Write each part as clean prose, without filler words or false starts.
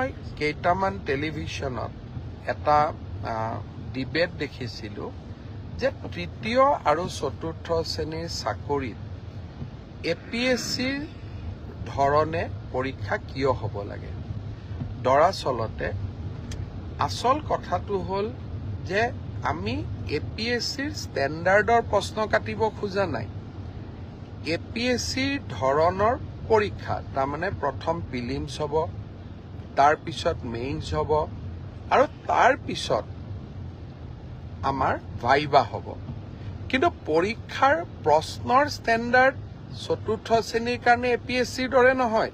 মই কেইটামান টেলিভিশ্যনত এটা ডিবেট দেখিছিলোঁ যে তৃতীয় আৰু চতুৰ্থ শ্ৰেণীৰ চাকৰিত APSCৰ ধৰণে পৰীক্ষা কিয় হ'ব লাগে। দৰাচলতে আচল কথাটো হ'ল যে আমি APSCৰ ষ্টেণ্ডাৰ্ডৰ প্ৰশ্ন কাটিব খোজা নাই। APSCৰ ধৰণৰ পৰীক্ষা তাৰমানে প্ৰথম প্ৰিলিমছ হ'ব, তাৰপিছত মেইনছ হ'ব আৰু তাৰপিছত আমাৰ ভাইবা হ'ব। কিন্তু পৰীক্ষাৰ প্ৰশ্নৰ ষ্টেণ্ডাৰ্ড চতুৰ্থ শ্ৰেণীৰ কাৰণে APSCৰ দৰে নহয়।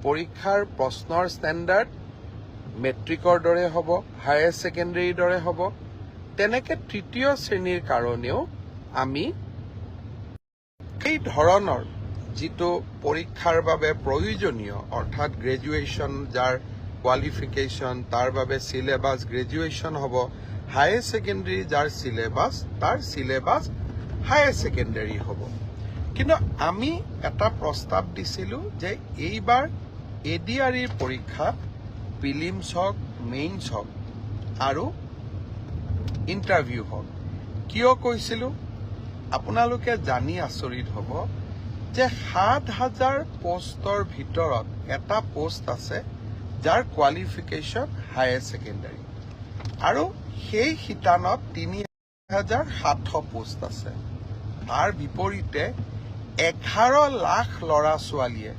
পৰীক্ষাৰ প্ৰশ্নৰ ষ্টেণ্ডাৰ্ড মেট্ৰিকৰ দৰে হ'ব, হায়াৰ ছেকেণ্ডেৰীৰ দৰে হ'ব। তেনেকে তৃতীয় শ্ৰেণীৰ কাৰণেও আমি এই ধৰণৰ যিটো পৰীক্ষাৰ বাবে প্ৰয়োজনীয় অৰ্থাৎ গ্ৰেজুৱেশ্যন যাৰ কোৱালিফিকেশ্যন তাৰ বাবে চিলেবাছ গ্ৰেজুৱেশ্যন হ'ব, হায়াৰ ছেকেণ্ডেৰী যাৰ চিলেবাছ তাৰ চিলেবাছ হায়াৰ ছেকেণ্ডেৰী হ'ব। কিন্তু আমি এটা প্ৰস্তাৱ দিছিলোঁ যে এইবাৰ ADREৰ পৰীক্ষা প্ৰিলিমছ হওক, মেইনছ হওক আৰু ইণ্টাৰভিউ হওক। কিয় কৈছিলোঁ আপোনালোকে জানি আচৰিত হ'ব যে ৭,০০০ পোষ্টৰ ভিতৰত এটা পোষ্ট আছে যাৰ কোৱালিফিকেশ্যন হায়াৰ ছেকেণ্ডেৰী আৰু সেই শিতানত ৩,৭০০ পোষ্ট আছে। তাৰ বিপৰীতে 11 লাখ ল'ৰা ছোৱালীয়ে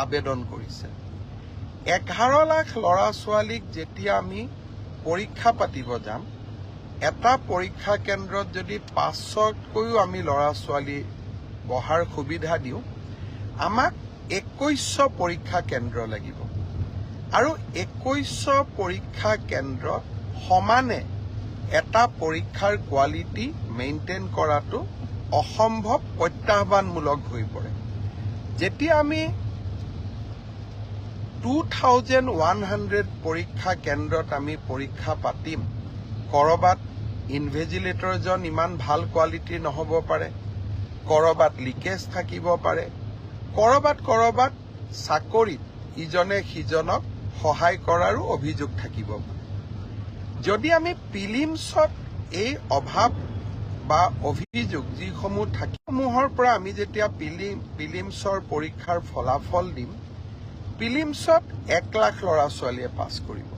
আবেদন কৰিছে। 11 লাখ ল'ৰা ছোৱালীক যেতিয়া আমি পৰীক্ষা পাতিব যাম, এটা পৰীক্ষা কেন্দ্ৰত যদি 500তকৈও আমি ল'ৰা ছোৱালী বহাৰ সুবিধা দিওঁ, আমাক 2100 পৰীক্ষা কেন্দ্ৰ লাগিব আৰু 2100 পৰীক্ষা কেন্দ্ৰত সমানে এটা পৰীক্ষাৰ কোৱালিটি মেইনটেইন কৰাটো অসম্ভৱ, প্ৰত্যাহ্বানমূলক হৈ পৰে। যেতিয়া আমি 2100 পৰীক্ষা কেন্দ্ৰত আমি পৰীক্ষা পাতিম, কৰবাত ইনভেজিলেটৰজন ইমান ভাল কোৱালিটিৰ নহ'ব পাৰে, কৰবাত লিকেজ থাকিব পাৰে, কৰবাত চাকৰিত ইজনে সিজনক সহায় কৰাৰো অভিযোগ থাকিব পাৰে। যদি আমি প্ৰিলিমছত এই অভাৱ বা অভিযোগ যিসমূহ থাকিসমূহৰ পৰা আমি যেতিয়া প্ৰিলিমছৰ পৰীক্ষাৰ ফলাফল দিম, প্ৰিলিমছত 1 লাখ ল'ৰা ছোৱালীয়ে পাছ কৰিব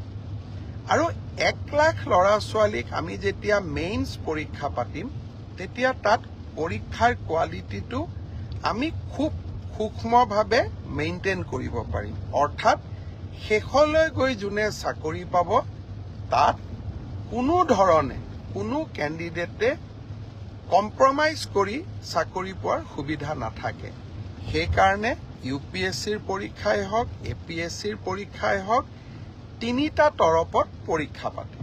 আৰু 1 লাখ ল'ৰা ছোৱালীক আমি যেতিয়া মেইনছ পৰীক্ষা পাতিম, তেতিয়া তাত পৰীক্ষাৰ কোৱালিটিটো আমি খুব সূক্ষ্মভাৱে মেইনটেইন কৰিব পাৰিম। অৰ্থাৎ শেষলৈ গৈ যোনে চাকৰি পাব, তাত কোনো ধৰণে কোনো কেণ্ডিডেটে কম্প্ৰমাইজ কৰি চাকৰি পোৱাৰ সুবিধা নাথাকে। সেইকাৰণে UPSCৰ পৰীক্ষাই হওক, APSCৰ পৰীক্ষাই হওক, তিনিটা তৰপত পৰীক্ষা পাতে।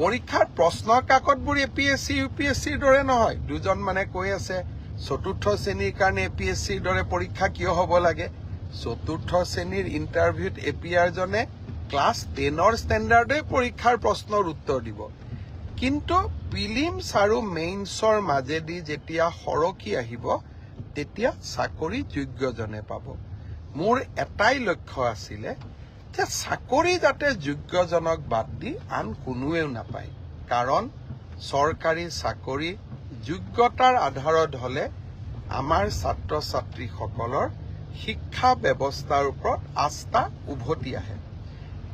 পৰীক্ষাৰ প্ৰশ্ন কাকতবোৰ APSC UPSCৰ দৰে নহয়। দুজন মানে কৈ আছে চতুৰ্থ শ্ৰেণীৰ কাৰণে APSCৰ দৰে পৰীক্ষা কিয় হ'ব লাগে। চতুৰ্থ শ্ৰেণীৰ ইণ্টাৰভিউত APR জনে ক্লাছ 10ৰ ষ্টেণ্ডাৰ্ডে পৰীক্ষাৰ প্ৰশ্নৰ উত্তৰ দিব। কিন্তু প্ৰিলিমছ আৰু মেইনছৰ মাজেদি যেতিয়া সৰকি আহিব, তেতিয়া চাকৰি যোগ্যজনে পাব। মোৰ এটাই লক্ষ্য আছিলে যে চাকৰি যাতে যোগ্যজনক বাদ দি আন কোনোৱেও নাপায়। কাৰণ চৰকাৰী চাকৰি যোগ্যতাৰ আধাৰত হ'লে আমাৰ ছাত্ৰ ছাত্ৰীসকলৰ শিক্ষা ব্যৱস্থাৰ ওপৰত আস্থা উভতি আহে।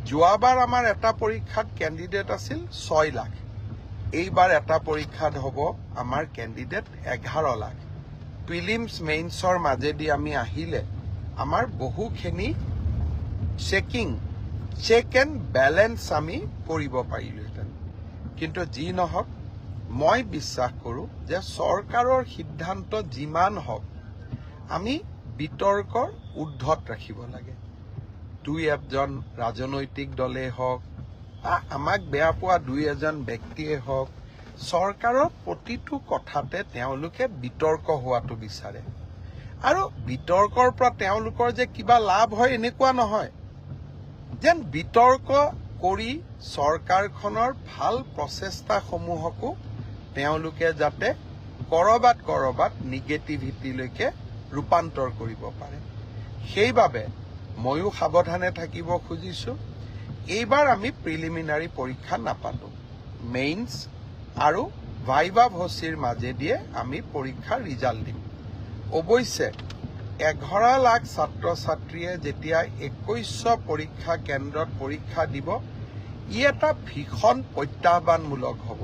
যোৱাবাৰ আমাৰ এটা পৰীক্ষাত কেণ্ডিডেট আছিল 6 লাখ। এইবাৰ এটা পৰীক্ষাত হ'ব আমাৰ কেণ্ডিডেট 11 লাখ। প্ৰিলিমছ মেইনছৰ মাজেদি আমি আহিলে আমাৰ বহুখিনি চেক এণ্ড বেলেঞ্চ আমি কৰিব পাৰিলোহেঁতেন। কিন্তু যি নহওক, মই বিশ্বাস কৰোঁ যে চৰকাৰৰ সিদ্ধান্ত যিমান হওক আমি বিতৰ্কৰ ঊৰ্ধত ৰাখিব লাগে। দুই এজন ৰাজনৈতিক দলেই হওক বা আমাক বেয়া পোৱা দুই এজন ব্যক্তিয়ে হওক, চৰকাৰৰ প্ৰতিটো কথাতে তেওঁলোকে বিতৰ্ক হোৱাটো বিচাৰে। আৰু বিতৰ্কৰ পৰা তেওঁলোকৰ যে কিবা লাভ হয় এনেকুৱা নহয়। যেন বিতৰ্ক কৰি চৰকাৰখনৰ ভাল প্ৰচেষ্টাসমূহকো তেওঁলোকে যাতে কৰবাত নিগেটিভিটিলৈকে ৰূপান্তৰ কৰিব পাৰে। সেইবাবে ময়ো সাৱধানে থাকিব খুজিছোঁ। এইবাৰ আমি প্ৰিলিমিনাৰী পৰীক্ষা নাপাতো, মেইনছ আৰু ভাইভা ভচিৰ মাজেদিয়ে আমি পৰীক্ষাৰ ৰিজাল্ট দিম। অৱশ্যে 11 লাখ ছাত্ৰ ছাত্ৰীয়ে যেতিয়া 2100 পৰীক্ষা কেন্দ্ৰত পৰীক্ষা দিব, ই এটা ভীষণ প্ৰত্যাহ্বানমূলক হ'ব।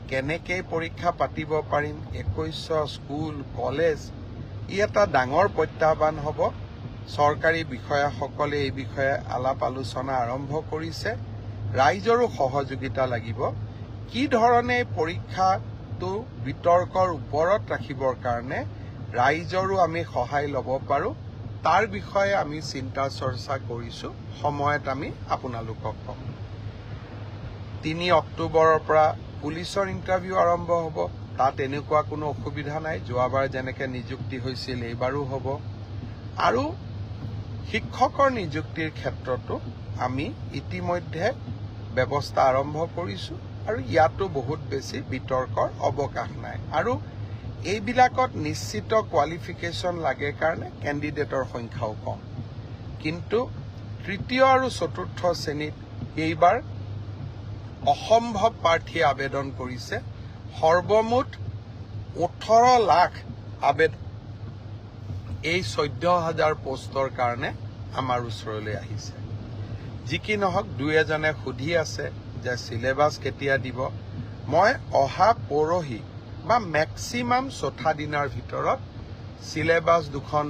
কেনেকৈ পৰীক্ষা পাতিব পাৰিম, 2100 স্কুল কলেজ, ই এটা ডাঙৰ প্ৰত্যাহ্বান হ'ব। চৰকাৰী বিষয়াসকলে এই বিষয়ে আলাপ আলোচনা আৰম্ভ কৰিছে। ৰাইজৰো সহযোগিতা লাগিব। কি ধৰণে পৰীক্ষাটো বিতৰ্কৰ ওপৰত ৰাখিবৰ কাৰণে ৰাইজৰো আমি সহায় ল'ব পাৰোঁ, তাৰ বিষয়ে আমি চিন্তা চৰ্চা কৰিছোঁ। সময়ত আমি আপোনালোকক ক'ম। 3 অক্টোবৰৰ পৰা পুলিচৰ ইণ্টাৰভিউ আৰম্ভ হ'ব। তাত এনেকুৱা কোনো অসুবিধা নাই, যোৱাবাৰ যেনেকৈ নিযুক্তি হৈছিল এইবাৰো হ'ব। আৰু শিক্ষকৰ নিযুক্তিৰ ক্ষেত্ৰতো আমি ইতিমধ্যে ব্যৱস্থা আৰম্ভ কৰিছোঁ আৰু ইয়াতো বহুত বেছি বিতৰ্কৰ অৱকাশ নাই। আৰু এইবিলাকত নিশ্চিত কোৱালিফিকেশ্যন লাগে কাৰণে কেণ্ডিডেটৰ সংখ্যাও কম। কিন্তু তৃতীয় আৰু চতুৰ্থ শ্ৰেণীত এইবাৰ অসম্ভৱ প্ৰাৰ্থীয়ে আবেদন কৰিছে। সৰ্বমুঠ 18 লাখ আবেদন এই 14,000 পোষ্টৰ কাৰণে আমাৰ ওচৰলৈ আহিছে। যি কি নহওক, দুই এজনে সুধি আছে যে চিলেবাছ কেতিয়া দিব। মই অহা পৰহি বা মেক্সিমাম 4 দিনৰ ভিতৰত চিলেবাছ দুখন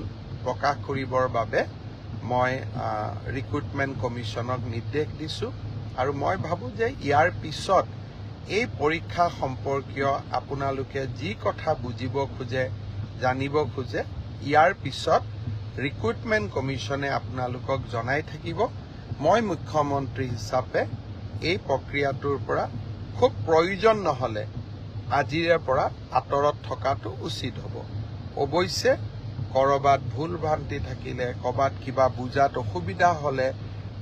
প্ৰকাশ কৰিবৰ বাবে মই ৰিক্ৰুটমেণ্ট কমিশ্যনক নিৰ্দেশ দিছোঁ। আৰু মই ভাবোঁ যে ইয়াৰ পিছত এই পৰীক্ষা সম্পৰ্কীয় আপোনালোকে যি কথা বুজিব খোজে, জানিব খোজে, ইয়াৰ পিছত ৰিক্ৰুটমেণ্ট কমিশ্যনে আপোনালোকক জনাই থাকিব। মই মুখ্যমন্ত্ৰী হিচাপে এই প্ৰক্ৰিয়াটোৰ পৰা খুব প্ৰয়োজন নহ'লে আজিৰে পৰা আঁতৰত থকাটো উচিত হ'ব। অৱশ্যে ক'ৰবাত ভুল ভ্ৰান্তি থাকিলে, ক'ৰবাত কিবা বুজাত অসুবিধা হ'লে,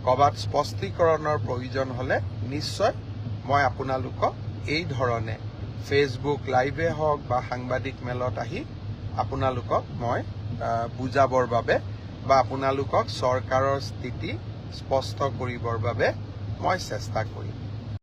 ক'ৰবাত স্পষ্টীকৰণৰ প্ৰয়োজন হ'লে নিশ্চয় মই আপোনালোকক এই ধৰণে ফেচবুক লাইভে হওক বা সাংবাদিক মেলত আহি আপোনালোকক মই বুজাবৰ বাবে বা আপোনালোকক চৰকাৰৰ স্থিতি স্পষ্ট কৰিবৰ বাবে মই চেষ্টা কৰিম।